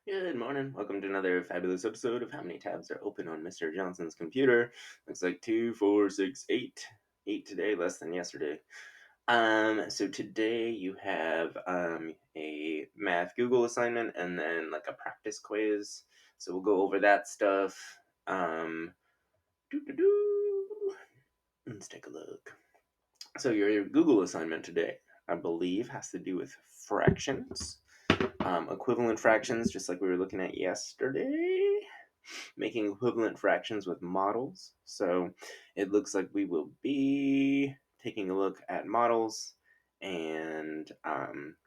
Good morning. Welcome to another fabulous episode of How Many Tabs Are Open on Mr. Johnson's Computer. Looks like 2, 4, 6, 8. 8 today, less than yesterday. So today you have a math Google assignment and then like a practice quiz. So we'll go over that stuff. Doo-doo-doo. Let's take a look. So your Google assignment today, I believe, has to do with fractions. Equivalent fractions, just like we were looking at yesterday, making equivalent fractions with models. So it looks like we will be taking a look at models and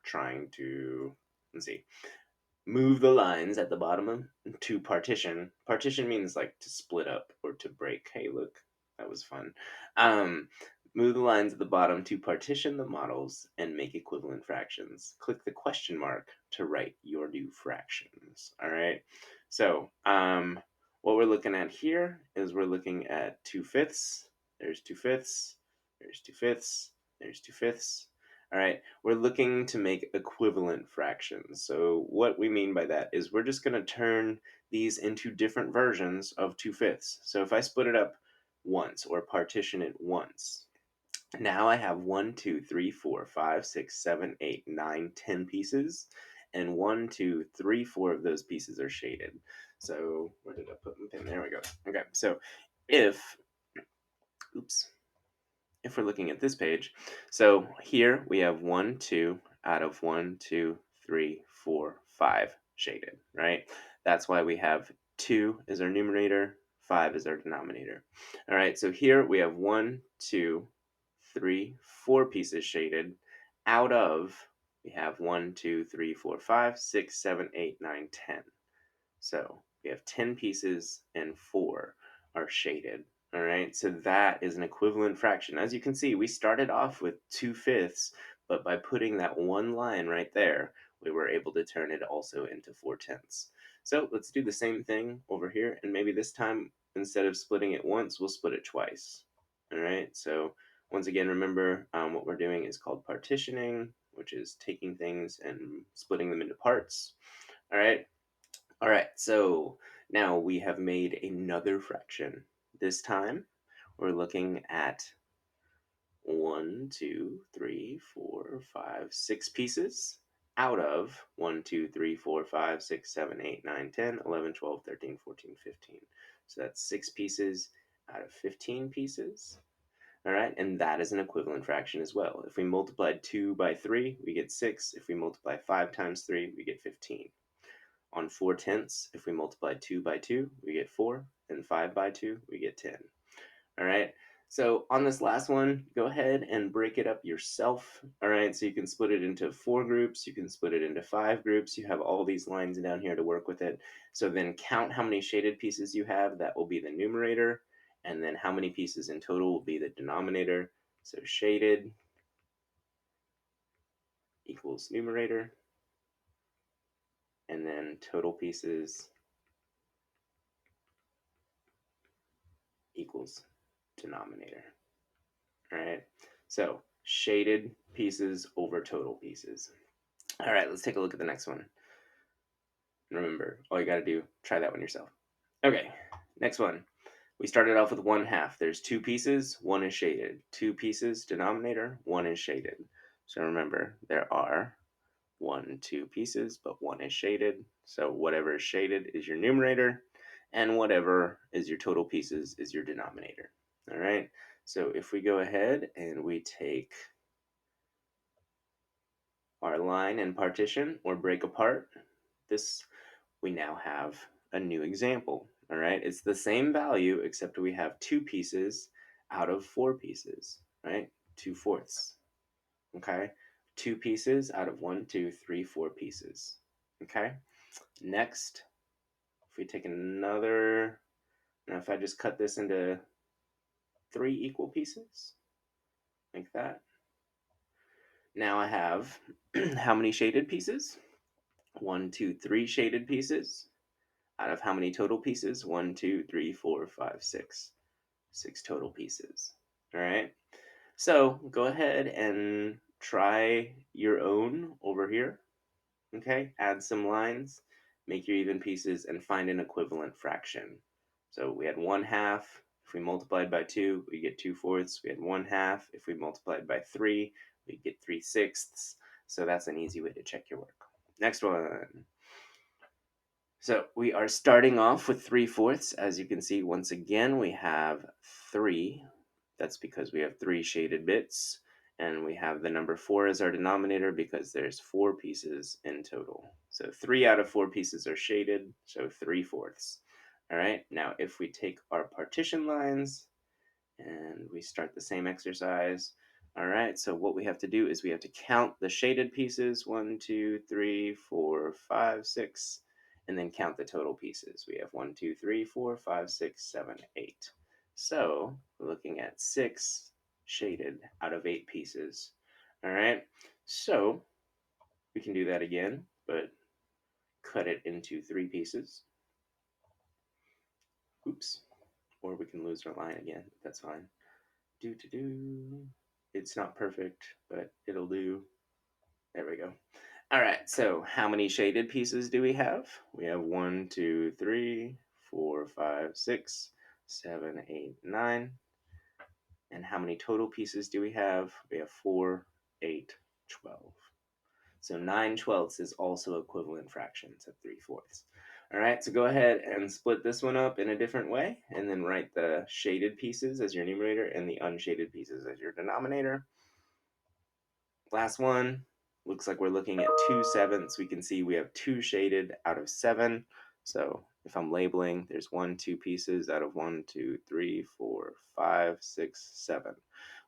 trying to, let's see, move the lines at the bottom to partition. Partition means like to split up or to break. Hey, look, that was fun. Um, Move the lines at the bottom to partition the models and make equivalent fractions. Click the question mark to write your new fractions. All right. So what we're looking at here is we're looking at 2/5. There's 2/5. There's 2/5. There's 2/5. All right, we're looking to make equivalent fractions. So what we mean by that is we're just going to turn these into different versions of 2/5. So if I split it up once or partition it once, now I have 1, 2, 3, 4, 5, 6, 7, 8, 9, 10 pieces. And 1, 2, 3, 4 of those pieces are shaded. So where did I put my pin? There we go. Okay, so if, oops, if we're looking at this page, so here we have 1, 2 out of 1, 2, 3, 4, 5 shaded, right? That's why we have 2 is our numerator, 5 is our denominator. All right, so here we have 1, 2, 3, 4 pieces shaded out of, we have 1, 2, 3, 4, 5, 6, 7, 8, 9, 10. So we have 10 pieces and 4 are shaded. All right, so that is an equivalent fraction. As you can see, we started off with 2/5, but by putting that one line right there, we were able to turn it also into 4/10. So let's do the same thing over here, and maybe this time, instead of splitting it once, we'll split it twice. All right, so once again, remember what we're doing is called partitioning, which is taking things and splitting them into parts. All right, all right, so now we have made another fraction. This time we're looking at 1, 2, 3, 4, 5, 6 pieces out of 1, 2, 3, 4, 5, 6, 7, 8, 9, 10, 11, 12, 13, 14, 15. So that's 6 pieces out of 15 pieces. All right, and that is an equivalent fraction as well. If we multiplied 2 by 3, we get 6. If we multiply 5 times 3, we get 15. On 4/10, if we multiply 2 by 2, we get 4, and 5 by 2, we get 10. All right, so on this last one, go ahead and break it up yourself. All right, so you can split it into 4 groups, you can split it into 5 groups. You have all these lines down here to work with it. So then count how many shaded pieces you have, that will be the numerator, and then how many pieces in total will be the denominator. So shaded equals numerator, and then total pieces equals denominator. All right, so shaded pieces over total pieces. All right, let's take a look at the next one. Remember, all you got to do, try that one yourself. Okay, next one. We started off with 1/2. There's 2 pieces, 1 is shaded. 2 pieces, denominator, 1 is shaded. So remember, there are 1, 2 pieces, but 1 is shaded. So whatever is shaded is your numerator, and whatever is your total pieces is your denominator. All right, so if we go ahead and we take our line and partition or break apart, this, we now have a new example. All right, it's the same value except we have 2 pieces out of 4 pieces, right? 2/4. Okay, 2 pieces out of 1, 2, 3, 4 pieces. Okay, next, if we take another, now if I just cut this into 3 equal pieces like that, now I have how many shaded pieces? 1, 2, 3 shaded pieces. Out of how many total pieces? 1, 2, 3, 4, 5, 6. 6 total pieces. All right. So go ahead and try your own over here. Okay. Add some lines. make your even pieces, and find an equivalent fraction. So we had 1/2. If we multiplied by 2, we get 2/4. We had 1/2. If we multiplied by 3, we get 3/6. So that's an easy way to check your work. Next one. So we are starting off with 3/4. As you can see, once again, we have 3. That's because we have 3 shaded bits. And we have the number 4 as our denominator because there's 4 pieces in total. So 3 out of 4 pieces are shaded, so 3/4. All right, now if we take our partition lines and we start the same exercise. All right, so what we have to do is we have to count the shaded pieces, 1, 2, 3, 4, 5, 6, and then count the total pieces. We have 1, 2, 3, 4, 5, 6, 7, 8. So we're looking at 6 shaded out of 8 pieces. All right, so we can do that again, but cut it into 3 pieces. Oops, or we can lose our line again. That's fine. It's not perfect, but it'll do. There we go. All right, so how many shaded pieces do we have? We have 1, 2, 3, 4, 5, 6, 7, 8, 9. And how many total pieces do we have? We have 4, 8, 12. So 9/12 is also equivalent fractions of 3/4. All right, so go ahead and split this one up in a different way, and then write the shaded pieces as your numerator and the unshaded pieces as your denominator. Last one, looks like we're looking at 2/7. We can see we have 2 shaded out of 7. So if I'm labeling, there's 1, 2 pieces out of 1, 2, 3, 4, 5, 6, 7.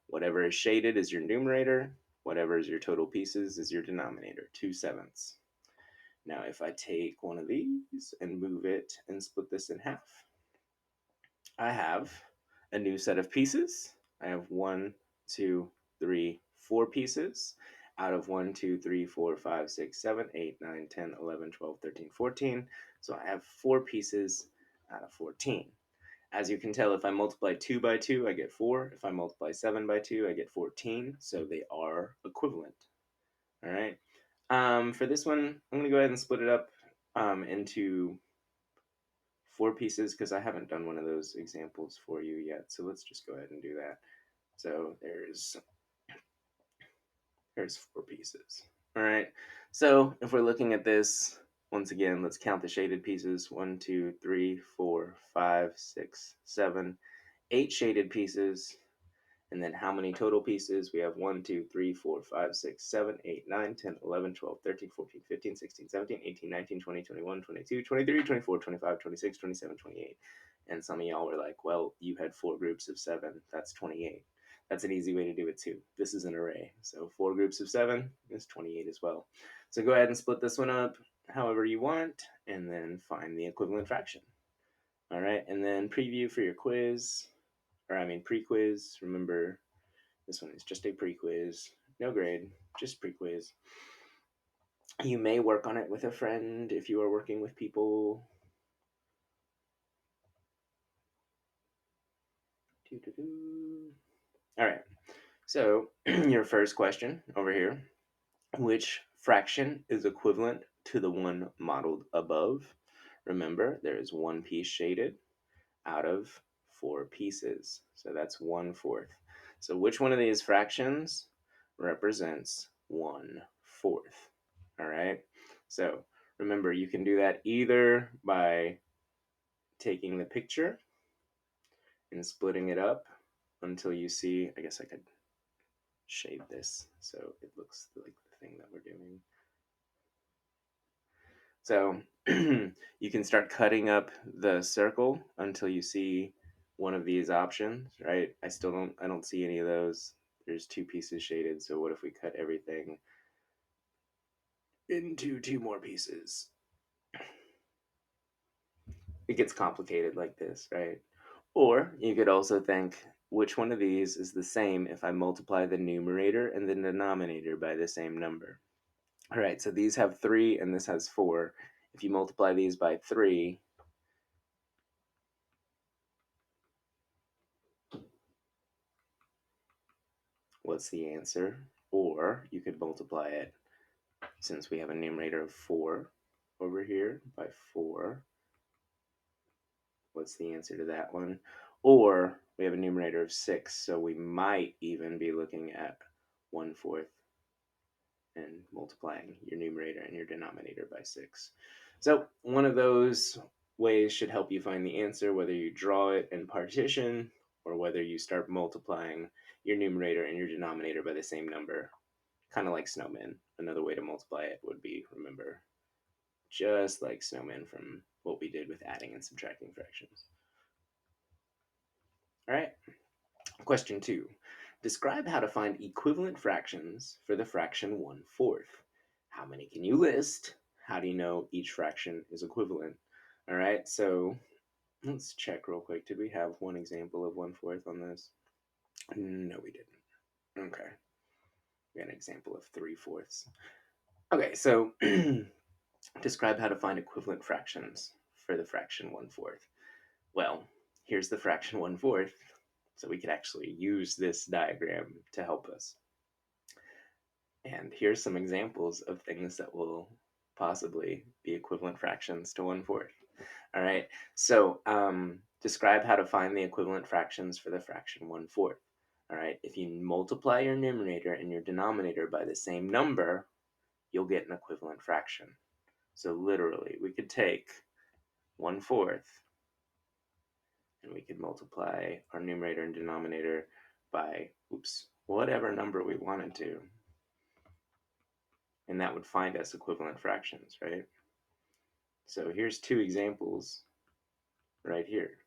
Whatever is shaded is your numerator. Whatever is your total pieces is your denominator, 2/7. Now if I take one of these and move it and split this in half, I have a new set of pieces. I have 1, 2, 3, 4 pieces out of 1, 2, 3, 4, 5, 6, 7, 8, 9, 10, 11, 12, 13, 14. So I have 4 pieces out of 14. As you can tell, if I multiply 2 by 2, I get 4. If I multiply 7 by 2, I get 14. So they are equivalent. All right. For this one, I'm going to go ahead and split it up into 4 pieces because I haven't done one of those examples for you yet. So let's just go ahead and do that. So there's 4 pieces. All right. So if we're looking at this, once again, let's count the shaded pieces. 1, 2, 3, 4, 5, 6, 7, 8 shaded pieces. And then how many total pieces? We have 1, 2, 3, 4, 5, 6, 7, 8, 9, 10, 11, 12, 13, 14, 15, 16, 17, 18, 19, 20, 21, 22, 23, 24, 25, 26, 27, 28. And some of y'all were like, well, you had 4 groups of 7. That's 28. That's an easy way to do it too. This is an array. So 4 groups of 7 is 28 as well. So go ahead and split this one up however you want, and then find the equivalent fraction. All right, and then preview for your quiz, pre-quiz. Remember, this one is just a pre-quiz, no grade, just pre-quiz. You may work on it with a friend if you are working with people. All right, so your first question over here, which fraction is equivalent to the one modeled above? Remember, there is 1 piece shaded out of 4 pieces, so that's 1/4. So which one of these fractions represents 1/4? All right, so remember, you can do that either by taking the picture and splitting it up until you see, I guess I could shade this so it looks like the thing that we're doing. So you can start cutting up the circle until you see one of these options, right? I don't see any of those. There's 2 pieces shaded, so what if we cut everything into 2 more pieces? It gets complicated like this, right? Or you could also think, which one of these is the same if I multiply the numerator and the denominator by the same number? All right, so these have 3 and this has 4. If you multiply these by 3, what's the answer? Or you could multiply it, since we have a numerator of 4, over here by 4. What's the answer to that one? Or we have a numerator of 6, so we might even be looking at 1/4 and multiplying your numerator and your denominator by 6. So one of those ways should help you find the answer, whether you draw it in partition or whether you start multiplying your numerator and your denominator by the same number, kind of like snowmen. Another way to multiply it would be, remember, just like snowmen from what we did with adding and subtracting fractions. All right, question 2. Describe how to find equivalent fractions for the fraction 1/4. How many can you list? How do you know each fraction is equivalent? All right, so let's check real quick. Did we have one example of 1/4 on this? No, we didn't. Okay. We got an example of 3/4. Okay, so describe how to find equivalent fractions for the fraction 1/4. Well, here's the fraction 1/4, so we could actually use this diagram to help us. And here's some examples of things that will possibly be equivalent fractions to 1/4. All right, so describe how to find the equivalent fractions for the fraction 1/4. All right, if you multiply your numerator and your denominator by the same number, you'll get an equivalent fraction. So literally, we could take 1/4 and we could multiply our numerator and denominator by, whatever number we wanted to. And that would find us equivalent fractions, right? So here's 2 examples right here.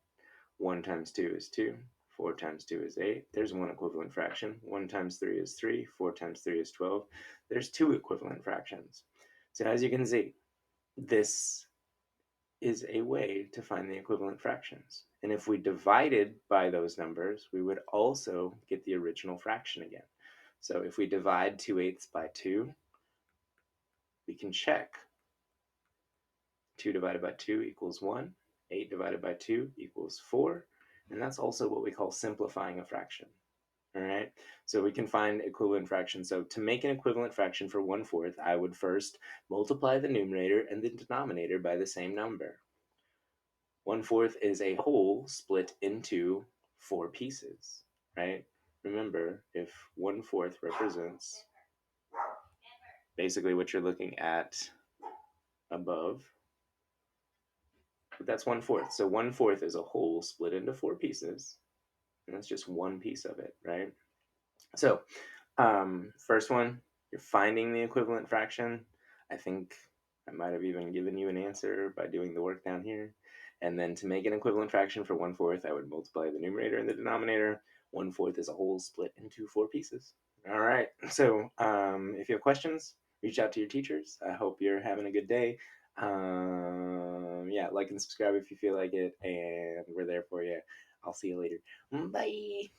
1 times 2 is 2. 4 times 2 is 8. There's one equivalent fraction. 1 times 3 is 3. 4 times 3 is 12. There's 2 equivalent fractions. So as you can see, this is a way to find the equivalent fractions. And if we divided by those numbers, we would also get the original fraction again. So if we divide 2/8 by 2, we can check. 2 divided by 2 equals 1. 8 divided by 2 equals 4. And that's also what we call simplifying a fraction. All right, so we can find equivalent fractions. So to make an equivalent fraction for 1/4, I would first multiply the numerator and the denominator by the same number. 1/4 is a whole split into 4 pieces, right? Remember, if 1/4 represents basically what you're looking at above, that's 1/4. So 1/4 is a whole split into 4 pieces, and that's just one piece of it, right? So first one, you're finding the equivalent fraction. I think I might have even given you an answer by doing the work down here. And then to make an equivalent fraction for 1/4, I would multiply the numerator and the denominator. 1/4 is a whole split into 4 pieces. All right, so if you have questions, reach out to your teachers. I hope you're having a good day. Yeah, like and subscribe if you feel like it, and we're there for you. I'll see you later. Bye.